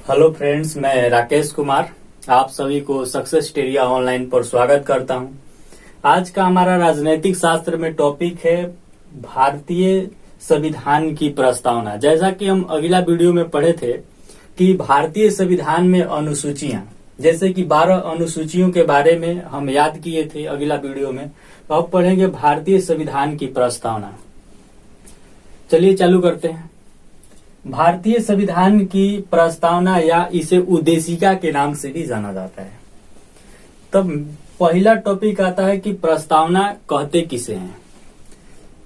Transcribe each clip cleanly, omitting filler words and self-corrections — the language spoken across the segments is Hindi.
हेलो फ्रेंड्स, मैं राकेश कुमार आप सभी को सक्सेसटेरिया ऑनलाइन पर स्वागत करता हूं। आज का हमारा राजनीतिक शास्त्र में टॉपिक है भारतीय संविधान की प्रस्तावना। जैसा कि हम अगला वीडियो में पढ़े थे कि भारतीय संविधान में अनुसूचियां, जैसे कि 12 अनुसूचियों के बारे में हम याद किए थे अगला वीडियो में। तो अब पढ़ेंगे भारतीय संविधान की प्रस्तावना। चलिए चालू करते हैं। भारतीय संविधान की प्रस्तावना या इसे उद्देशिका के नाम से भी जाना जाता है। तब पहला टॉपिक आता है कि प्रस्तावना कहते किसे हैं।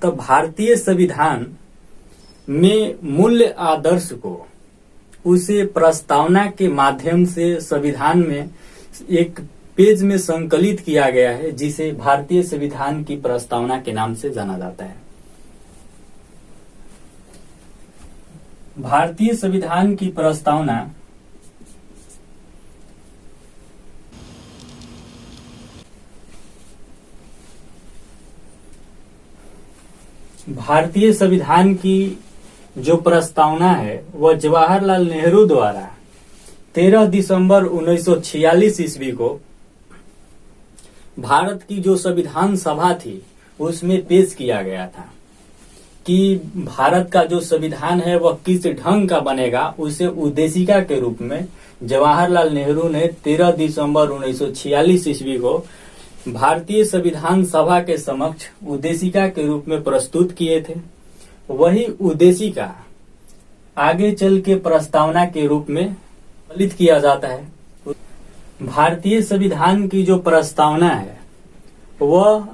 तो भारतीय संविधान में मूल्य आदर्श को उसे प्रस्तावना के माध्यम से संविधान में एक पेज में संकलित किया गया है, जिसे भारतीय संविधान की प्रस्तावना के नाम से जाना जाता है। भारतीय संविधान की प्रस्तावना भारतीय संविधान की जो प्रस्तावना है वह जवाहरलाल नेहरू द्वारा 13 दिसंबर 1946 ईस्वी को भारत की जो संविधान सभा थी उसमें पेश किया गया था कि भारत का जो संविधान है वह किस ढंग का बनेगा। उसे उद्देशिका के रूप में जवाहरलाल नेहरू ने 13 दिसंबर 1946 ईस्वी को भारतीय संविधान सभा के समक्ष उद्देशिका के रूप में प्रस्तुत किए थे। वही उद्देशिका आगे चल के प्रस्तावना के रूप में फलित किया जाता है। भारतीय संविधान की जो प्रस्तावना है वह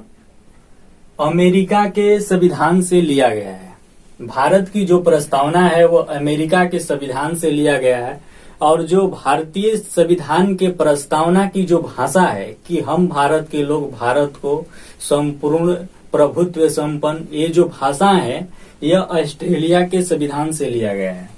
अमेरिका के संविधान से लिया गया है। भारत की जो प्रस्तावना है वो अमेरिका के संविधान से लिया गया है। और जो भारतीय संविधान के प्रस्तावना की जो भाषा है कि हम भारत के लोग भारत को संपूर्ण प्रभुत्व संपन्न, ये जो भाषा है यह ऑस्ट्रेलिया के संविधान से लिया गया है।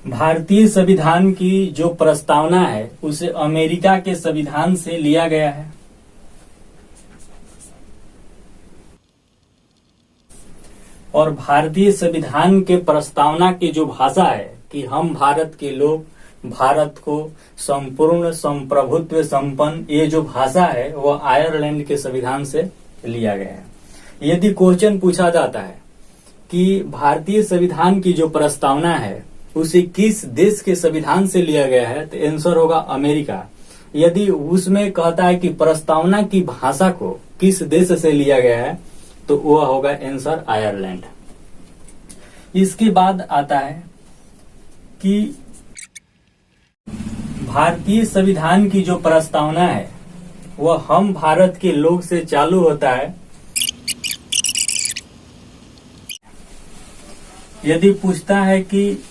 भारतीय संविधान की जो प्रस्तावना है उसे अमेरिका के संविधान से लिया गया है। और भारतीय संविधान के प्रस्तावना की जो भाषा है कि हम भारत के लोग भारत को संपूर्ण संप्रभुत्व संपन्न, ये जो भाषा है वह आयरलैंड के संविधान से लिया गया है। यदि क्वेश्चन पूछा जाता है कि भारतीय संविधान की जो प्रस्तावना है उसे किस देश के संविधान से लिया गया है, तो आंसर होगा अमेरिका। यदि उसमें कहता है कि प्रस्तावना की भाषा को किस देश से लिया गया है तो वह होगा आंसर आयरलैंड। इसके बाद आता है कि भारतीय संविधान की जो प्रस्तावना है वह हम भारत के लोग से चालू होता है। यदि पूछता है कि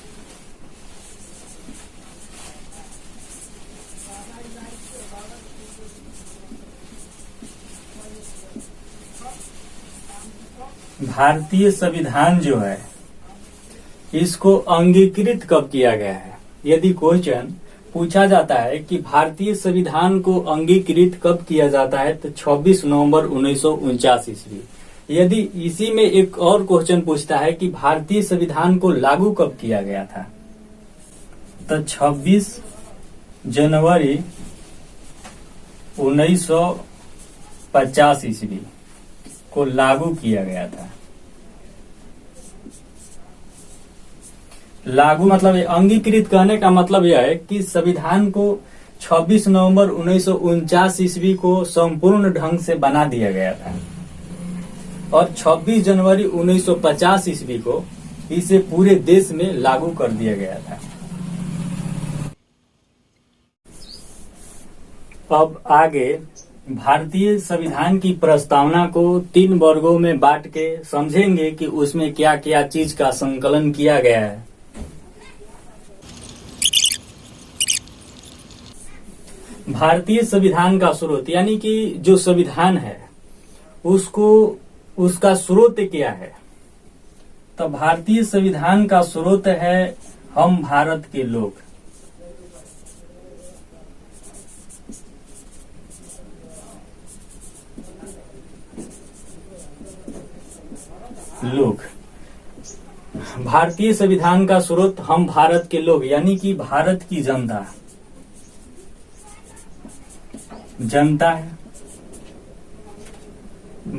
भारतीय संविधान जो है इसको अंगीकृत कब किया गया है, यदि क्वेश्चन पूछा जाता है कि भारतीय संविधान को अंगीकृत कब किया जाता है तो 26 नवंबर 1949 ईस्वी। यदि इसी में एक और क्वेश्चन पूछता है कि भारतीय संविधान को लागू कब किया गया था तो 26 जनवरी 1950 ईस्वी को लागू किया गया था। लागू मतलब अंगीकृत कहने का मतलब यह है कि संविधान को 26 नवंबर 1949 ईस्वी को संपूर्ण ढंग से बना दिया गया था और 26 जनवरी 1950 ईस्वी को इसे पूरे देश में लागू कर दिया गया था। अब आगे भारतीय संविधान की प्रस्तावना को 3 वर्गों में बांट के समझेंगे कि उसमें क्या क्या चीज का संकलन किया गया है। भारतीय संविधान का स्रोत यानी कि जो संविधान है उसका स्रोत क्या है। तो भारतीय संविधान का स्रोत है हम भारत के लोग। लोग। भारतीय संविधान का स्रोत हम भारत के लोग यानी कि भारत की जनता है।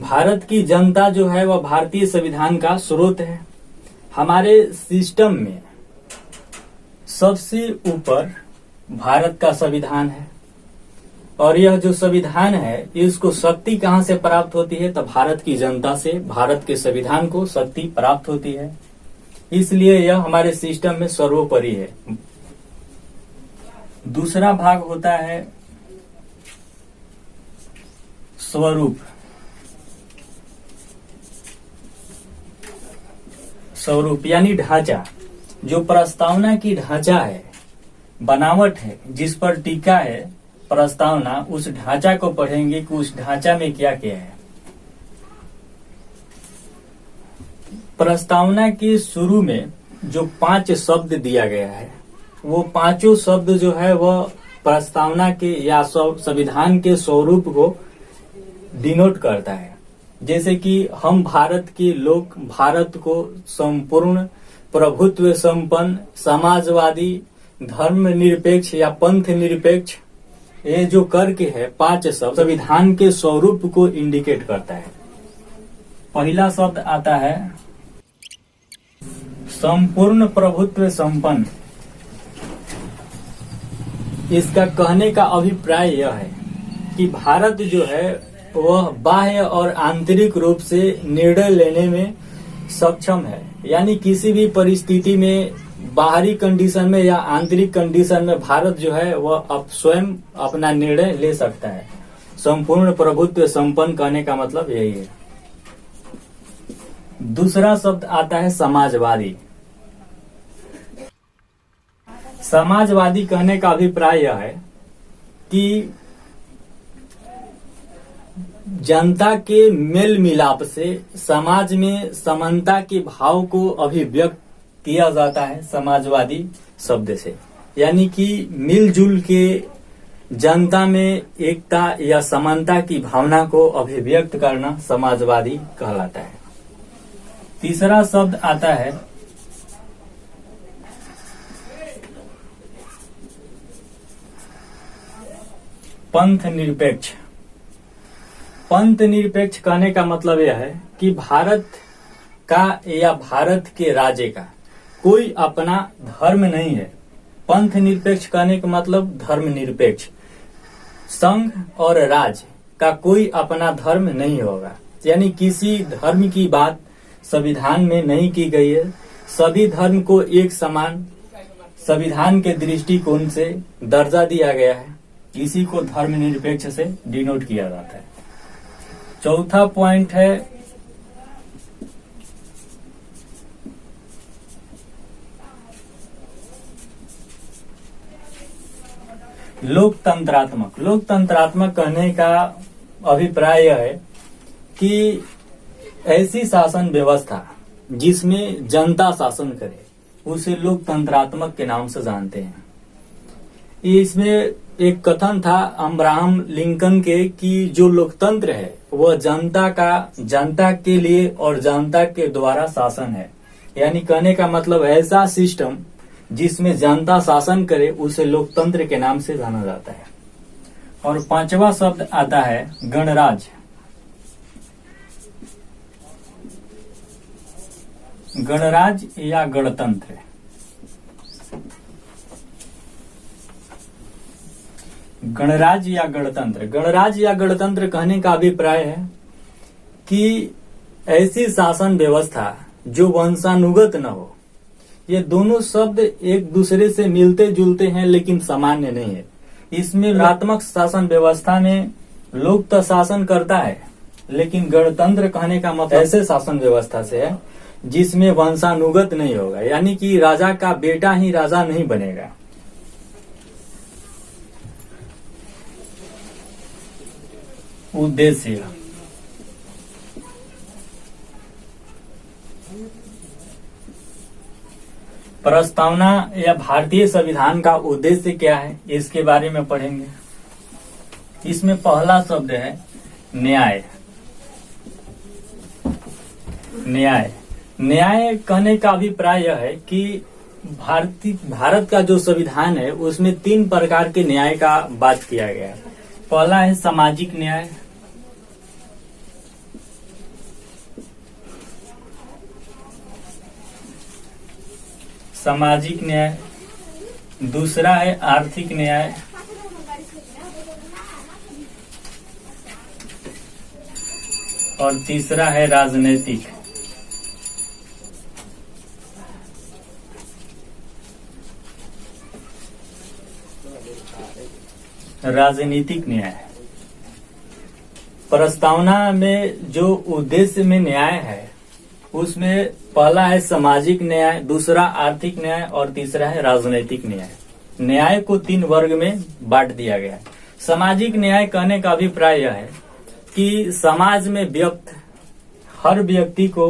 भारत की जनता जो है वह भारतीय संविधान का स्रोत है। हमारे सिस्टम में सबसे ऊपर भारत का संविधान है और यह जो संविधान है इसको शक्ति कहां से प्राप्त होती है? तो भारत की जनता से भारत के संविधान को शक्ति प्राप्त होती है, इसलिए यह हमारे सिस्टम में सर्वोपरि है। दूसरा भाग होता है स्वरूप। स्वरूप यानी ढांचा, जो प्रस्तावना की ढांचा है, बनावट है, जिस पर टीका है प्रस्तावना, उस ढांचा को पढ़ेंगे कि उस ढांचा में क्या क्या है। प्रस्तावना के शुरू में जो 5 शब्द दिया गया है वो 5 शब्द जो है वह प्रस्तावना के या संविधान के स्वरूप को डिनोट करता है। जैसे कि हम भारत के लोग भारत को संपूर्ण प्रभुत्व संपन्न समाजवादी धर्म निरपेक्ष या पंथ निरपेक्ष ये जो करके है 5 शब्द संविधान के स्वरूप को इंडिकेट करता है। पहला शब्द आता है संपूर्ण प्रभुत्व संपन्न। इसका कहने का अभिप्राय यह है कि भारत जो है वह बाह्य और आंतरिक रूप से निर्णय लेने में सक्षम है, यानी किसी भी परिस्थिति में बाहरी कंडीशन में या आंतरिक कंडीशन में भारत जो है वह अब स्वयं अपना निर्णय ले सकता है। संपूर्ण प्रभुत्व संपन्न कहने का मतलब यही है। दूसरा शब्द आता है समाजवादी। समाजवादी कहने का अभिप्राय यह है कि जनता के मेल मिलाप से समाज में समानता के भाव को अभिव्यक्त किया जाता है समाजवादी शब्द से, यानी कि मिलजुल के जनता में एकता या समानता की भावना को अभिव्यक्त करना समाजवादी कहलाता है। तीसरा शब्द आता है पंथ निरपेक्ष। पंथ निरपेक्ष कहने का मतलब यह है कि भारत का या भारत के राज्य का कोई अपना धर्म नहीं है। पंथ निरपेक्ष कहने का मतलब धर्म निरपेक्ष। संघ और राज्य का कोई अपना धर्म नहीं होगा, यानी किसी धर्म की बात संविधान में नहीं की गई है। सभी धर्म को एक समान संविधान के दृष्टिकोण से दर्जा दिया गया है। इसी को धर्म निरपेक्ष से डिनोट किया जाता है। चौथा पॉइंट है लोकतंत्रात्मक। लोकतंत्रात्मक कहने का अभिप्राय यह है कि ऐसी शासन व्यवस्था जिसमें जनता शासन करे उसे लोकतंत्रात्मक के नाम से जानते हैं। इसमें एक कथन था अब्राहम लिंकन के कि जो लोकतंत्र है वह जनता के लिए और जनता के द्वारा शासन है, यानी कहने का मतलब ऐसा सिस्टम जिसमें जनता शासन करे उसे लोकतंत्र के नाम से जाना जाता है। और पांचवा शब्द आता है गणराज्य। गणराज्य या गणतंत्र। गणराज्य या गणतंत्र। गणराज्य या गणतंत्र कहने का अभिप्राय है कि ऐसी शासन व्यवस्था जो वंशानुगत न हो। ये दोनों शब्द एक दूसरे से मिलते जुलते हैं लेकिन सामान्य नहीं है। इसमें रात्मक शासन व्यवस्था में लोग तो शासन करता है, लेकिन गणतंत्र कहने का मतलब ऐसे शासन व्यवस्था से है जिसमें वंशानुगत नहीं होगा, यानी कि राजा का बेटा ही राजा नहीं बनेगा। उद्देश्य। प्रस्तावना या भारतीय संविधान का उद्देश्य क्या है इसके बारे में पढ़ेंगे। इसमें पहला शब्द है न्याय। न्याय। न्याय कहने का अभिप्राय यह है कि भारत का जो संविधान है उसमें 3 प्रकार के न्याय का बात किया गया है। पहला है सामाजिक न्याय, सामाजिक न्याय, दूसरा है आर्थिक न्याय, और तीसरा है राजनीतिक। राजनीतिक न्याय। प्रस्तावना में जो उद्देश्य में न्याय है उसमें पहला है सामाजिक न्याय, दूसरा आर्थिक न्याय और तीसरा है राजनीतिक न्याय। न्याय को 3 वर्ग में बांट दिया गया है। सामाजिक न्याय कहने का अभिप्राय यह है कि समाज में हर व्यक्ति को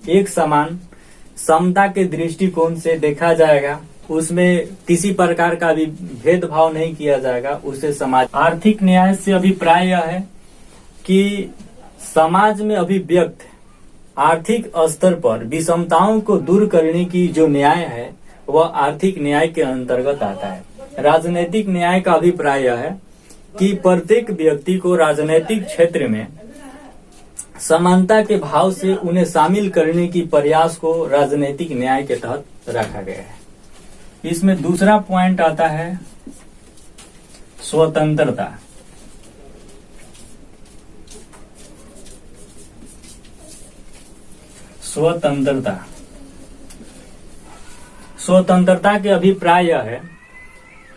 एक समान समता के दृष्टिकोण से देखा जाएगा, उसमें किसी प्रकार का भी भेदभाव नहीं किया जाएगा, उसे समाज। आर्थिक न्याय से अभिप्राय यह है कि समाज में अभिव्यक्त आर्थिक स्तर पर विषमताओं को दूर करने की जो न्याय है वह आर्थिक न्याय के अंतर्गत आता है। राजनीतिक न्याय का अभिप्राय यह है कि प्रत्येक व्यक्ति को राजनीतिक क्षेत्र में समानता के भाव से उन्हें शामिल करने की प्रयास को राजनीतिक न्याय के तहत रखा गया है। इसमें दूसरा पॉइंट आता है स्वतंत्रता। स्वतंत्रता के अभिप्राय यह है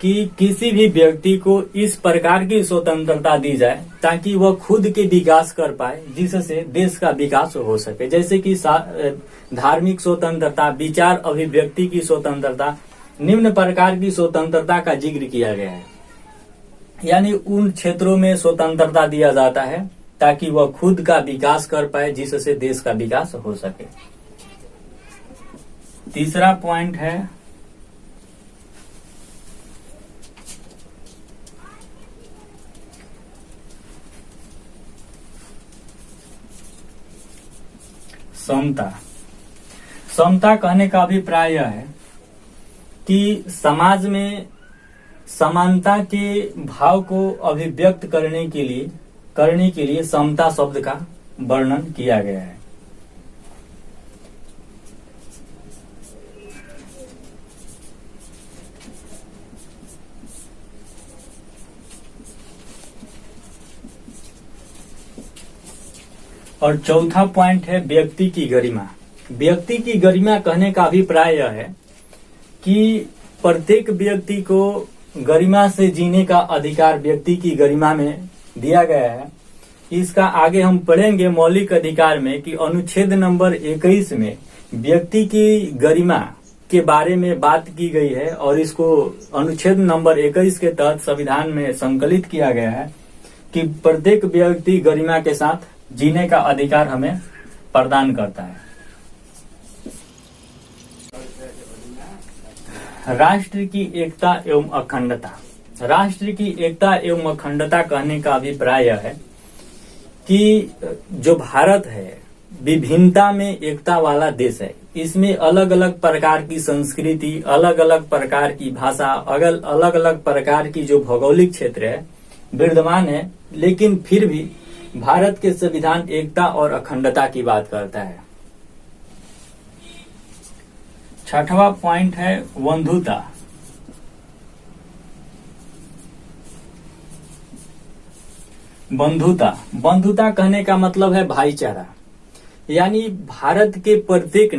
कि किसी भी व्यक्ति को इस प्रकार की स्वतंत्रता दी जाए ताकि वह खुद के विकास कर पाए, जिससे देश का विकास हो सके। जैसे कि धार्मिक स्वतंत्रता, विचार अभिव्यक्ति की स्वतंत्रता, निम्न प्रकार की स्वतंत्रता का जिक्र किया गया है। यानी उन क्षेत्रों में स्वतंत्रता दिया जाता है ताकि वह खुद का विकास कर पाए, जिससे देश का विकास हो सके। तीसरा पॉइंट है समता। समता कहने का अभिप्राय यह है कि समाज में समानता के भाव को अभिव्यक्त करने के लिए समता शब्द का वर्णन किया गया है। और चौथा पॉइंट है व्यक्ति की गरिमा। व्यक्ति की गरिमा कहने का अभिप्राय यह है कि प्रत्येक व्यक्ति को गरिमा से जीने का अधिकार व्यक्ति की गरिमा में दिया गया है। इसका आगे हम पढ़ेंगे मौलिक अधिकार में कि अनुच्छेद नंबर 21 में व्यक्ति की गरिमा के बारे में बात की गई है और इसको अनुच्छेद नंबर 21 के तहत संविधान में संकलित किया गया है कि प्रत्येक व्यक्ति गरिमा के साथ जीने का अधिकार हमें प्रदान करता है। राष्ट्र की एकता एवं अखंडता। राष्ट्र की एकता एवं अखंडता कहने का अभिप्राय यह है कि जो भारत है विभिन्नता में एकता वाला देश है। इसमें अलग अलग प्रकार की संस्कृति, अलग अलग प्रकार की भाषा, अलग अलग प्रकार की जो भौगोलिक क्षेत्र है विद्यमान है, लेकिन फिर भी भारत के संविधान एकता और अखंडता की बात करता है। छठवां पॉइंट है बंधुता। बंधुता कहने का मतलब है भाईचारा। यानी भारत के प्रत्येक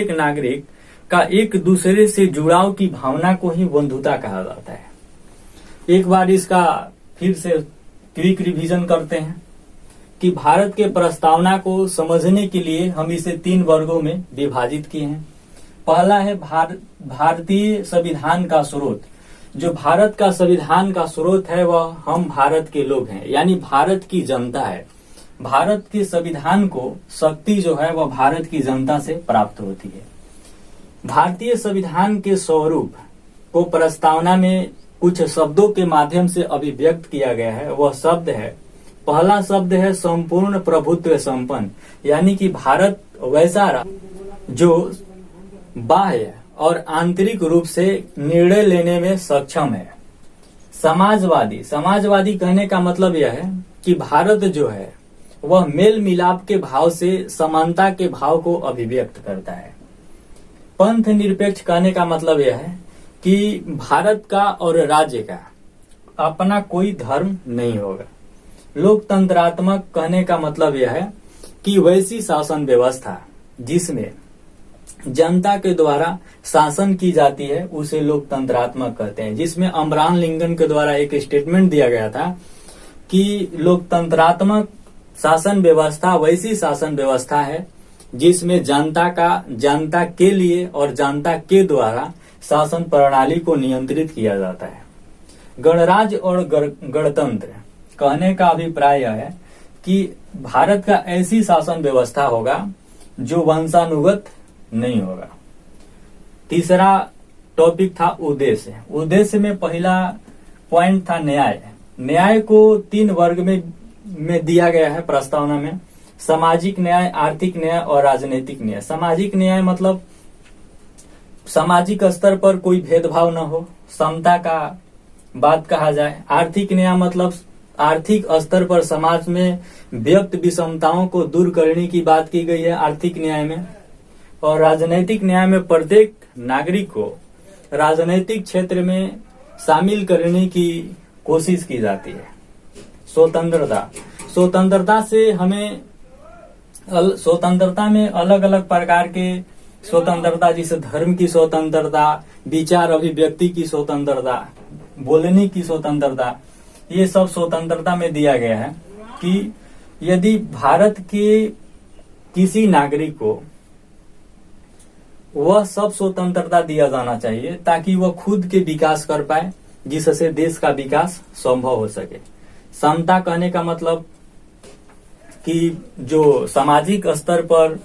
नागरिक का एक दूसरे से जुड़ाव की भावना को ही बंधुता कहा जाता है। एक बार इसका फिर से क्विक रिवीजन करते हैं कि भारत के प्रस्तावना को समझने के लिए हम इसे 3 वर्गों में विभाजित किए हैं। पहला है भारतीय संविधान का स्रोत। जो भारत का संविधान का स्रोत है वह हम भारत के लोग हैं, यानी भारत की जनता है। भारत के संविधान को शक्ति जो है वह भारत की जनता से प्राप्त होती है। भारतीय संविधान के स्वरूप को प्रस्तावना में कुछ शब्दों के माध्यम से अभिव्यक्त किया गया है। वह शब्द है पहला शब्द है संपूर्ण प्रभुत्व संपन्न, यानी कि भारत वैसा जो बाह्य और आंतरिक रूप से निर्णय लेने में सक्षम है। समाजवादी, समाजवादी कहने का मतलब यह है कि भारत जो है वह मेल मिलाप के भाव से समानता के भाव को अभिव्यक्त करता है। पंथ निरपेक्ष कहने का मतलब यह है कि भारत का और राज्य का अपना कोई धर्म नहीं होगा। लोकतंत्रात्मक कहने का मतलब यह है कि वैसी शासन व्यवस्था जिसमें जनता के द्वारा शासन की जाती है उसे लोकतंत्रात्मक कहते हैं। जिसमें अब्राहम लिंकन के द्वारा एक स्टेटमेंट दिया गया था कि लोकतंत्रात्मक शासन व्यवस्था वैसी शासन व्यवस्था है जिसमें जनता के लिए और जनता के द्वारा शासन प्रणाली को नियंत्रित किया जाता है। गणराज्य और गणतंत्र कहने का अभिप्राय यह है कि भारत का ऐसी शासन व्यवस्था होगा जो वंशानुगत नहीं होगा। तीसरा टॉपिक था उद्देश्य। उद्देश्य में पहला पॉइंट था न्याय। न्याय को 3 वर्ग में दिया गया है प्रस्तावना में। सामाजिक न्याय, आर्थिक न्याय और राजनीतिक न्याय। सामाजिक न्याय मतलब सामाजिक स्तर पर कोई भेदभाव न हो, समता का बात कहा जाए। आर्थिक न्याय मतलब आर्थिक स्तर पर समाज में व्यक्त विषमताओं को दूर करने की बात की गई है आर्थिक न्याय में। और राजनीतिक न्याय में प्रत्येक नागरिक को राजनीतिक क्षेत्र में शामिल करने की कोशिश की जाती है। स्वतंत्रता, स्वतंत्रता से हमें स्वतंत्रता में अलग अलग प्रकार के स्वतंत्रता, जैसे धर्म की स्वतंत्रता, विचार अभिव्यक्ति की स्वतंत्रता, बोलने की स्वतंत्रता, ये सब स्वतंत्रता में दिया गया है कि यदि भारत के किसी नागरिक को वह सब स्वतंत्रता दिया जाना चाहिए ताकि वह खुद के विकास कर पाए, जिससे देश का विकास संभव हो सके। समता कहने का मतलब कि जो सामाजिक स्तर पर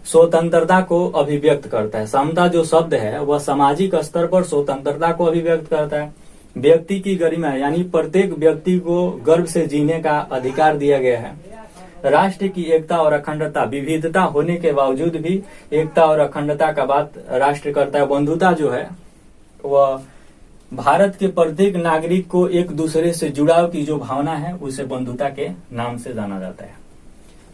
स्वतंत्रता को अभिव्यक्त करता है। समता जो शब्द है वह सामाजिक स्तर पर स्वतंत्रता को अभिव्यक्त करता है। व्यक्ति की गरिमा, यानी प्रत्येक व्यक्ति को गर्व से जीने का अधिकार दिया गया है। राष्ट्र की एकता और अखंडता, विविधता होने के बावजूद भी एकता और अखंडता का बात राष्ट्र करता है। बंधुता जो है वह भारत के प्रत्येक नागरिक को एक दूसरे से जुड़ाव की जो भावना है उसे बंधुता के नाम से जाना जाता है।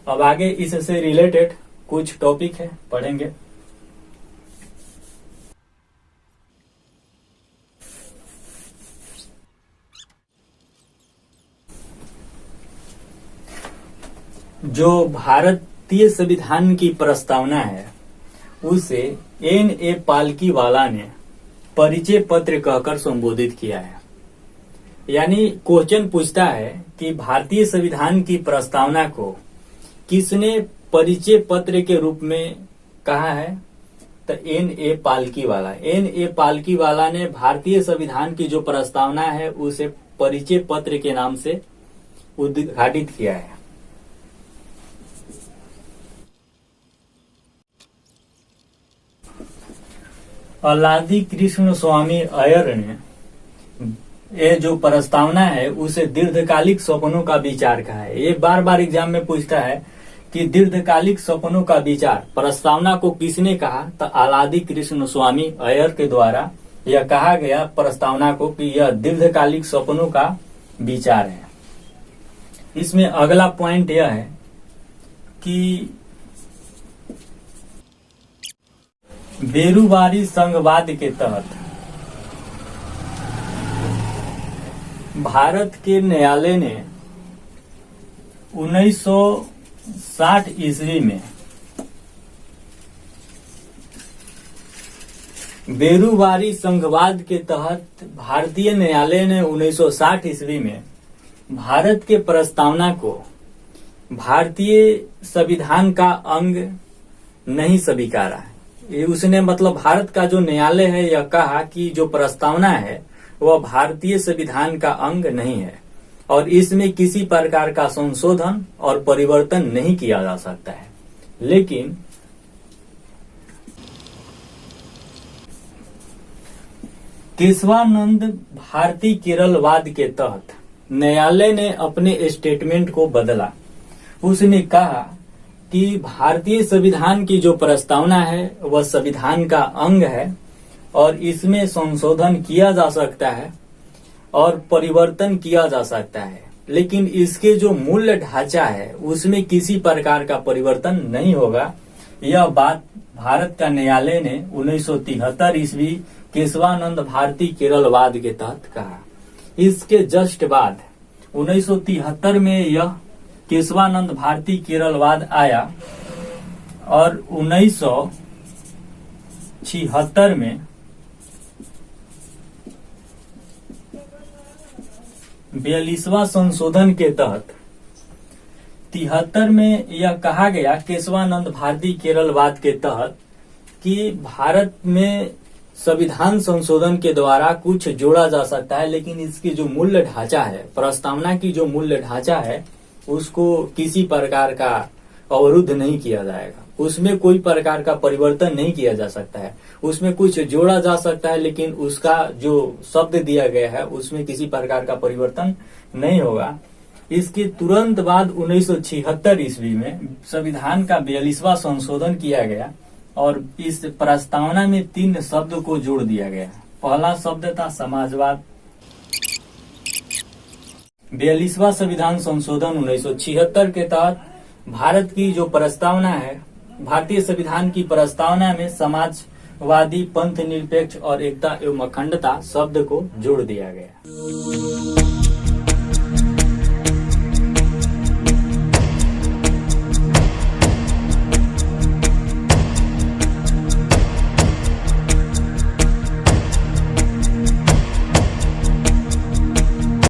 अब आगे इससे रिलेटेड कुछ टॉपिक है, पढ़ेंगे। जो भारतीय संविधान की प्रस्तावना है उसे N.A. पालकीवाला ने परिचय पत्र कहकर संबोधित किया है। यानी क्वेश्चन पूछता है कि भारतीय संविधान की प्रस्तावना को किसने परिचय पत्र के रूप में कहा है, तो N.A. पालकीवाला। N.A. पालकीवाला ने भारतीय संविधान की जो प्रस्तावना है उसे परिचय पत्र के नाम से उद्घाटित किया है। अलादी कृष्ण स्वामी अय्यर ने ये जो प्रस्तावना है उसे दीर्घकालिक सपनों का विचार कहा है। ये बार बार एग्जाम में पूछता है कि दीर्घकालिक सपनों का विचार प्रस्तावना को किसने कहा, तो अलादी कृष्ण स्वामी अय्यर के द्वारा यह कहा गया प्रस्तावना को कि यह दीर्घकालिक सपनों का विचार है। इसमें अगला पॉइंट यह है कि बेरुवारी संघवाद के तहत भारत के न्यायालय ने 1960 ईस्वी में बेरुवारी संघवाद के तहत भारतीय न्यायालय ने 1960 ईस्वी में भारत के प्रस्तावना को भारतीय संविधान का अंग नहीं स्वीकारा। उसने मतलब भारत का जो न्यायालय है यह कहा कि जो प्रस्तावना है वह भारतीय संविधान का अंग नहीं है और इसमें किसी प्रकार का संशोधन और परिवर्तन नहीं किया जा सकता है। लेकिन केशवानंद भारतीय केरलवाद के तहत न्यायालय ने अपने स्टेटमेंट को बदला। उसने कहा कि भारतीय संविधान की जो प्रस्तावना है वह संविधान का अंग है और इसमें संशोधन किया जा सकता है और परिवर्तन किया जा सकता है, लेकिन इसके जो मूल ढांचा है उसमें किसी प्रकार का परिवर्तन नहीं होगा। यह बात भारत का न्यायालय ने 1973 ईस्वी केशवानंद भारती केरलवाद के तहत कहा। इसके जस्ट बाद 1973 में यह केशवानंद भारती केरलवाद आया और 1976 में 42वां संशोधन के तहत 73 में यह कहा गया केशवानंद भारती केरलवाद के तहत कि भारत में संविधान संशोधन के द्वारा कुछ जोड़ा जा सकता है, लेकिन इसकी जो मूल ढांचा है, प्रस्तावना की जो मूल ढांचा है, उसको किसी प्रकार का अवरुद्ध नहीं किया जाएगा। उसमें कोई प्रकार का परिवर्तन नहीं किया जा सकता है। उसमें कुछ जोड़ा जा सकता है, लेकिन उसका जो शब्द दिया गया है उसमें किसी प्रकार का परिवर्तन नहीं होगा। इसके तुरंत बाद 1976 ईस्वी में संविधान का 42वां संशोधन किया गया और इस प्रस्तावना में 3 शब्द को जोड़ दिया गया। पहला शब्द था समाजवाद। 42वां संविधान संशोधन 1976 के तहत भारत की जो प्रस्तावना है, भारतीय संविधान की प्रस्तावना में समाजवादी, पंथ निरपेक्ष और एकता एवं अखंडता शब्द को जोड़ दिया गया।